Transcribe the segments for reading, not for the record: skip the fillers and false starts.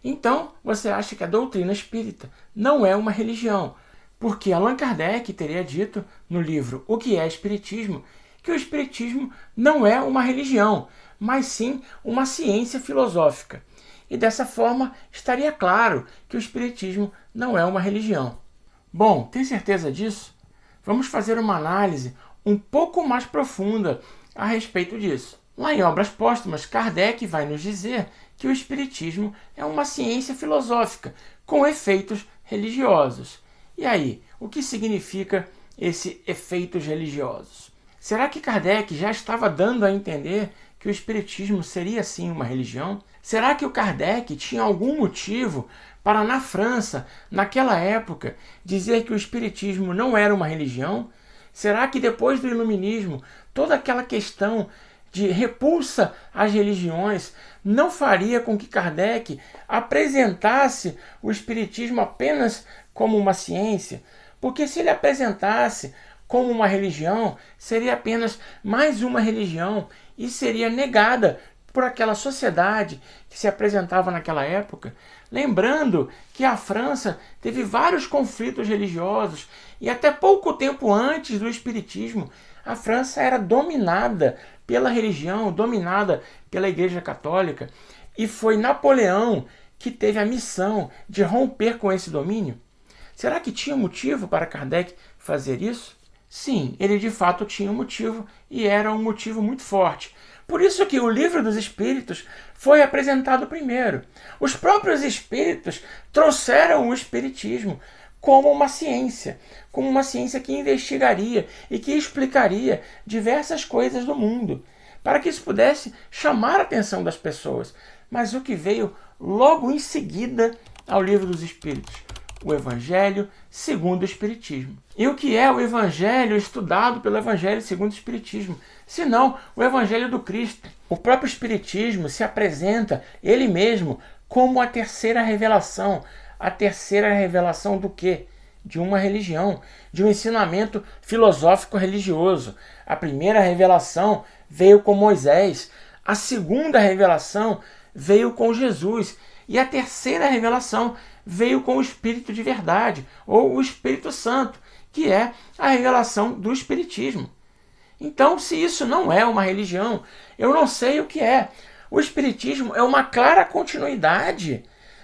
Então, você acha que a doutrina espírita não é uma religião, porque Allan Kardec teria dito no livro O que é Espiritismo, que o Espiritismo não é uma religião, mas sim uma ciência filosófica. E dessa forma estaria claro que o Espiritismo não é uma religião. Bom, tem certeza disso? Vamos fazer uma análise um pouco mais profunda a respeito disso. Lá em Obras Póstumas, Kardec vai nos dizer que o Espiritismo é uma ciência filosófica com efeitos religiosos. E aí, o que significa esses efeitos religiosos? Será que Kardec já estava dando a entender que o Espiritismo seria sim uma religião? Será que o Kardec tinha algum motivo para, na França, naquela época, dizer que o Espiritismo não era uma religião? Será que depois do Iluminismo, toda aquela questão de repulsa às religiões não faria com que Kardec apresentasse o Espiritismo apenas como uma ciência? Porque se ele apresentasse como uma religião, seria apenas mais uma religião e seria negada por aquela sociedade que se apresentava naquela época. Lembrando que a França teve vários conflitos religiosos e até pouco tempo antes do Espiritismo, a França era dominada pela religião, dominada pela Igreja Católica, e foi Napoleão que teve a missão de romper com esse domínio. Será que tinha motivo para Kardec fazer isso? Sim, ele de fato tinha um motivo, e era um motivo muito forte. Por isso que o Livro dos Espíritos foi apresentado primeiro. Os próprios espíritos trouxeram o espiritismo como uma ciência que investigaria e que explicaria diversas coisas do mundo, para que isso pudesse chamar a atenção das pessoas. Mas o que veio logo em seguida ao Livro dos Espíritos? O Evangelho segundo o Espiritismo. E o que é o Evangelho estudado pelo Evangelho segundo o Espiritismo? Senão o Evangelho do Cristo. O próprio Espiritismo se apresenta ele mesmo como a terceira revelação. A terceira revelação do quê? De uma religião, de um ensinamento filosófico religioso. A primeira revelação veio com Moisés, a segunda revelação veio com Jesus, e a terceira revelação veio com o Espírito de verdade, ou o Espírito Santo, que é a revelação do Espiritismo. Então, se isso não é uma religião, eu não sei o que é. O Espiritismo é uma clara continuidade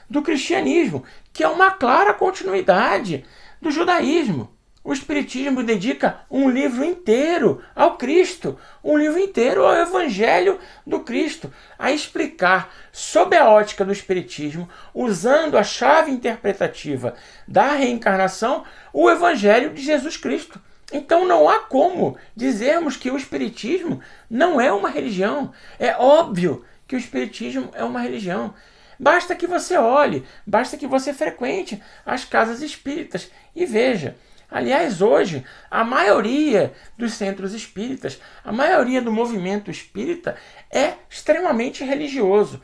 do cristianismo, que é uma clara continuidade do judaísmo. O Espiritismo dedica um livro inteiro ao Cristo, um livro inteiro ao Evangelho do Cristo, a explicar, sob a ótica do Espiritismo, usando a chave interpretativa da reencarnação, o Evangelho de Jesus Cristo. Então não há como dizermos que o Espiritismo não é uma religião. É óbvio que o Espiritismo é uma religião. Basta que você olhe, basta que você frequente as casas espíritas e veja. Aliás, hoje, a maioria dos centros espíritas, a maioria do movimento espírita é extremamente religioso.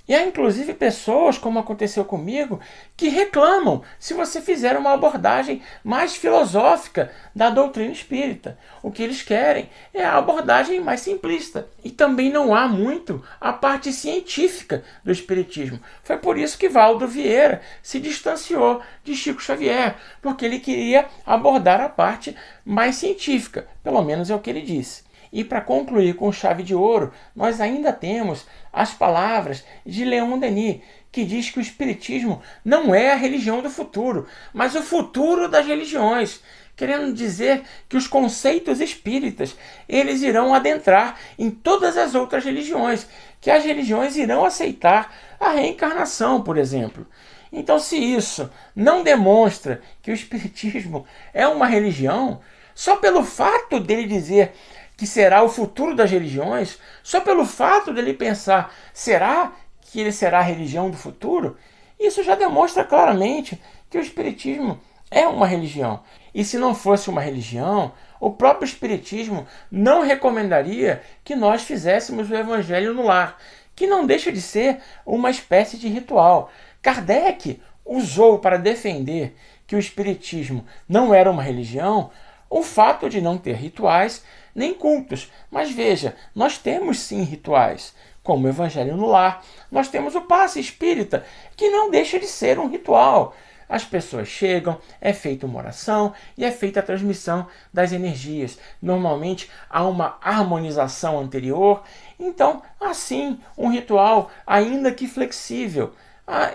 E há inclusive pessoas, como aconteceu comigo, que reclamam se você fizer uma abordagem mais filosófica da doutrina espírita. O que eles querem é a abordagem mais simplista. E também não há muito a parte científica do espiritismo. Foi por isso que Valdo Vieira se distanciou de Chico Xavier, porque ele queria abordar a parte mais científica, pelo menos é o que ele disse. E para concluir com chave de ouro, nós ainda temos as palavras de Leon Denis, que diz que o Espiritismo não é a religião do futuro, mas o futuro das religiões, querendo dizer que os conceitos espíritas eles irão adentrar em todas as outras religiões, que as religiões irão aceitar a reencarnação, por exemplo. Então, se isso não demonstra que o Espiritismo é uma religião, só pelo fato dele dizer que será o futuro das religiões, só pelo fato dele pensar, será que ele será a religião do futuro? Isso já demonstra claramente que o Espiritismo é uma religião. E se não fosse uma religião, o próprio Espiritismo não recomendaria que nós fizéssemos o Evangelho no lar, que não deixa de ser uma espécie de ritual. Kardec usou para defender que o Espiritismo não era uma religião o fato de não ter rituais nem cultos. Mas veja, nós temos sim rituais, como o Evangelho no Lar, nós temos o passe espírita, que não deixa de ser um ritual. As pessoas chegam, é feita uma oração e é feita a transmissão das energias. Normalmente há uma harmonização anterior. Então, assim, um ritual, ainda que flexível.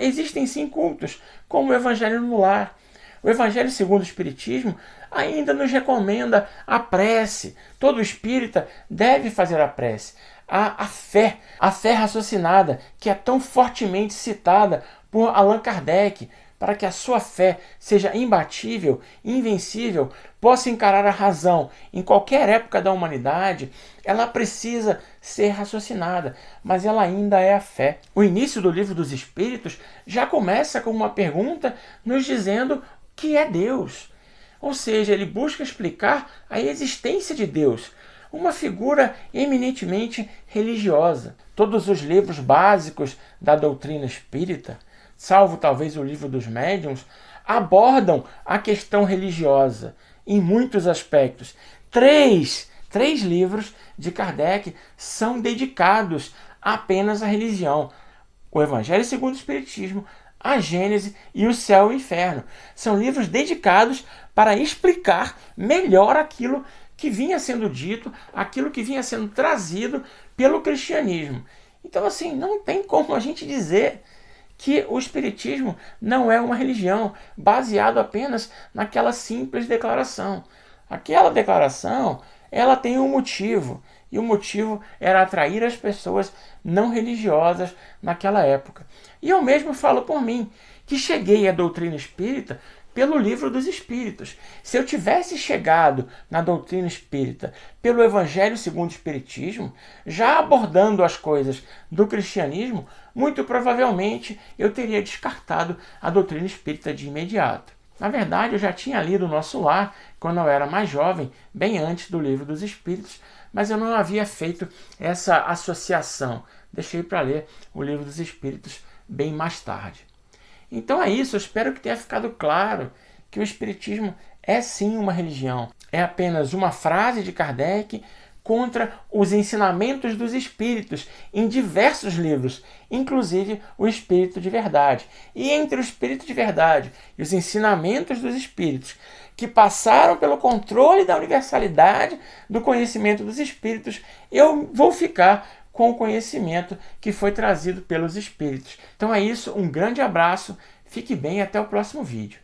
Existem sim cultos, como o Evangelho no Lar. O Evangelho segundo o Espiritismo ainda nos recomenda a prece. Todo espírita deve fazer a prece. A fé raciocinada, que é tão fortemente citada por Allan Kardec, para que a sua fé seja imbatível, invencível, possa encarar a razão em qualquer época da humanidade, ela precisa ser raciocinada, mas ela ainda é a fé. O início do Livro dos Espíritos já começa com uma pergunta nos dizendo que é Deus. Ou seja, ele busca explicar a existência de Deus, uma figura eminentemente religiosa. Todos os livros básicos da doutrina espírita, salvo talvez o Livro dos Médiuns, abordam a questão religiosa em muitos aspectos. Três livros de Kardec são dedicados apenas à religião. O Evangelho segundo o Espiritismo, a Gênese e o Céu e o Inferno. São livros dedicados para explicar melhor aquilo que vinha sendo dito, aquilo que vinha sendo trazido pelo cristianismo. Então, assim, não tem como a gente dizer que o Espiritismo não é uma religião baseado apenas naquela simples declaração. Aquela declaração, ela tem um motivo, e o motivo era atrair as pessoas não religiosas naquela época. E eu mesmo falo por mim, que cheguei à doutrina espírita pelo Livro dos Espíritos. Se eu tivesse chegado na doutrina espírita pelo Evangelho segundo o Espiritismo, já abordando as coisas do cristianismo, muito provavelmente eu teria descartado a doutrina espírita de imediato. Na verdade, eu já tinha lido o Nosso Lar quando eu era mais jovem, bem antes do Livro dos Espíritos, mas eu não havia feito essa associação. Deixei para ler o Livro dos Espíritos bem mais tarde. Então é isso, eu espero que tenha ficado claro que o Espiritismo é sim uma religião. É apenas uma frase de Kardec contra os ensinamentos dos espíritos em diversos livros, inclusive o Espírito de Verdade. E entre o Espírito de Verdade e os ensinamentos dos espíritos, que passaram pelo controle da universalidade do conhecimento dos espíritos, eu vou ficar com o conhecimento que foi trazido pelos espíritos. Então é isso, um grande abraço, fique bem e até o próximo vídeo.